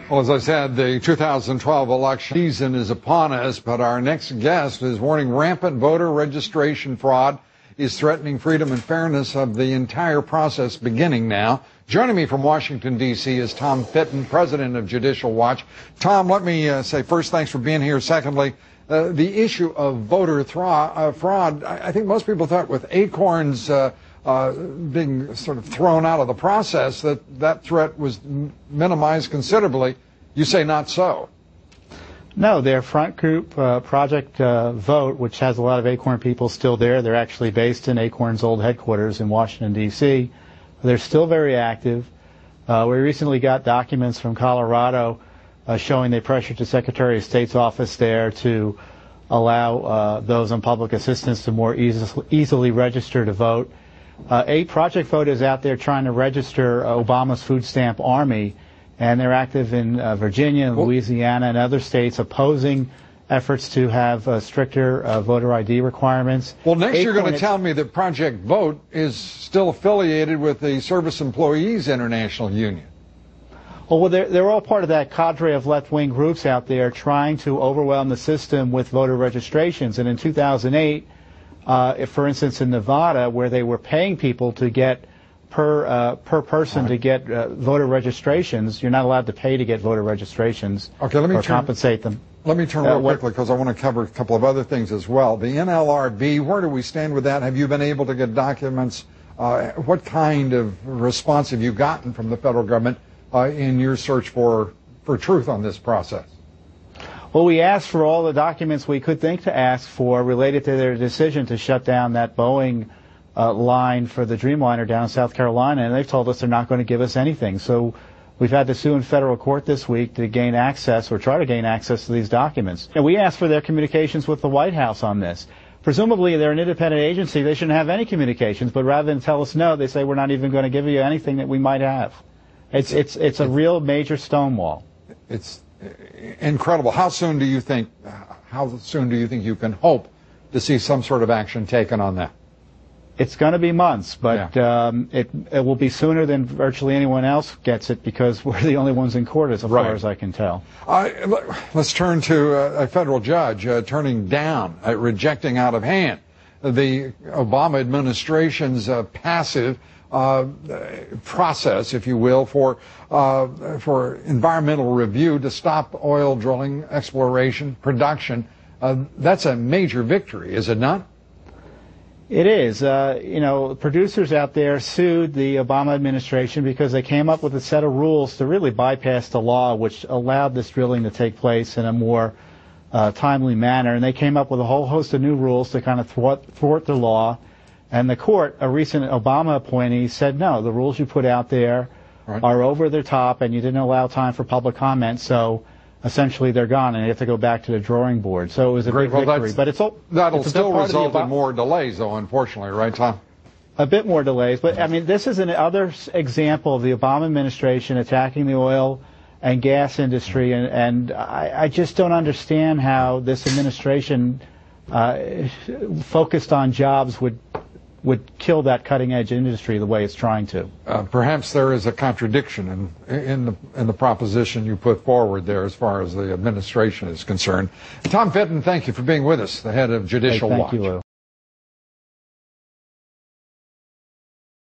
Well, as I said, the 2012 election season is upon us, but our next guest is warning rampant voter registration fraud is threatening freedom and fairness of the entire process beginning now. Joining me from Washington, D.C. is Tom Fitton, president of Judicial Watch. Tom, let me say first, thanks for being here. Secondly, the issue of voter fraud, I think most people thought with ACORN's being sort of thrown out of the process that threat was minimized considerably. You say not so. No, their front group, Project Vote, which has a lot of ACORN people still there. They're actually based in ACORN's old headquarters in Washington, D.C. They're still very active. We recently got documents from Colorado showing they pressured the Secretary of State's office there to allow those on public assistance to more easily register to vote. Project Vote is out there trying to register Obama's food stamp army, and they're active in Virginia, Louisiana, and other states opposing efforts to have stricter voter ID requirements. Well, next you're going to tell me that Project Vote is still affiliated with the Service Employees International Union. Well, they're all part of that cadre of left-wing groups out there trying to overwhelm the system with voter registrations. And in 2008, for instance, in Nevada, where they were paying people to get per person to get voter registrations, you're not allowed to pay to get voter registrations or compensate them. Let me turn real quickly because I want to cover a couple of other things as well. The NLRB, where do we stand with that? Have you been able to get documents? What kind of response have you gotten from the federal government in your search for truth on this process? Well, we asked for all the documents we could think to ask for related to their decision to shut down that Boeing line for the Dreamliner down in South Carolina, and they've told us they're not going to give us anything. So we've had to sue in federal court this week to gain access or try to gain access to these documents. And we asked for their communications with the White House on this. Presumably they're an independent agency. They shouldn't have any communications, but rather than tell us no, they say we're not even going to give you anything that we might have. It's a real major stonewall. It's incredible. How soon do you think you can hope to see some sort of action taken on that? It's going to be months, but it will be sooner than virtually anyone else gets it because we're the only ones in court as far as I can tell. Let's turn to a federal judge turning down, rejecting out of hand the Obama administration's passive process, if you will, for environmental review to stop oil drilling, exploration, production. That's a major victory, is it not? It is. Producers out there sued the Obama administration because they came up with a set of rules to really bypass the law, which allowed this drilling to take place in a more timely manner. And they came up with a whole host of new rules to kind of thwart the law. And the court, a recent Obama appointee, said, no, the rules you put out there are over the top, and you didn't allow time for public comment, so essentially they're gone, and you have to go back to the drawing board. So it was a big victory. But that'll still result in more delays, though, unfortunately, right, Tom? A bit more delays. But, I mean, this is another example of the Obama administration attacking the oil and gas industry, and I just don't understand how this administration focused on jobs would kill that cutting-edge industry the way it's trying to. Perhaps there is a contradiction in the proposition you put forward there as far as the administration is concerned. Tom Fitton, thank you for being with us, the head of Judicial Watch. Thank you, Lou.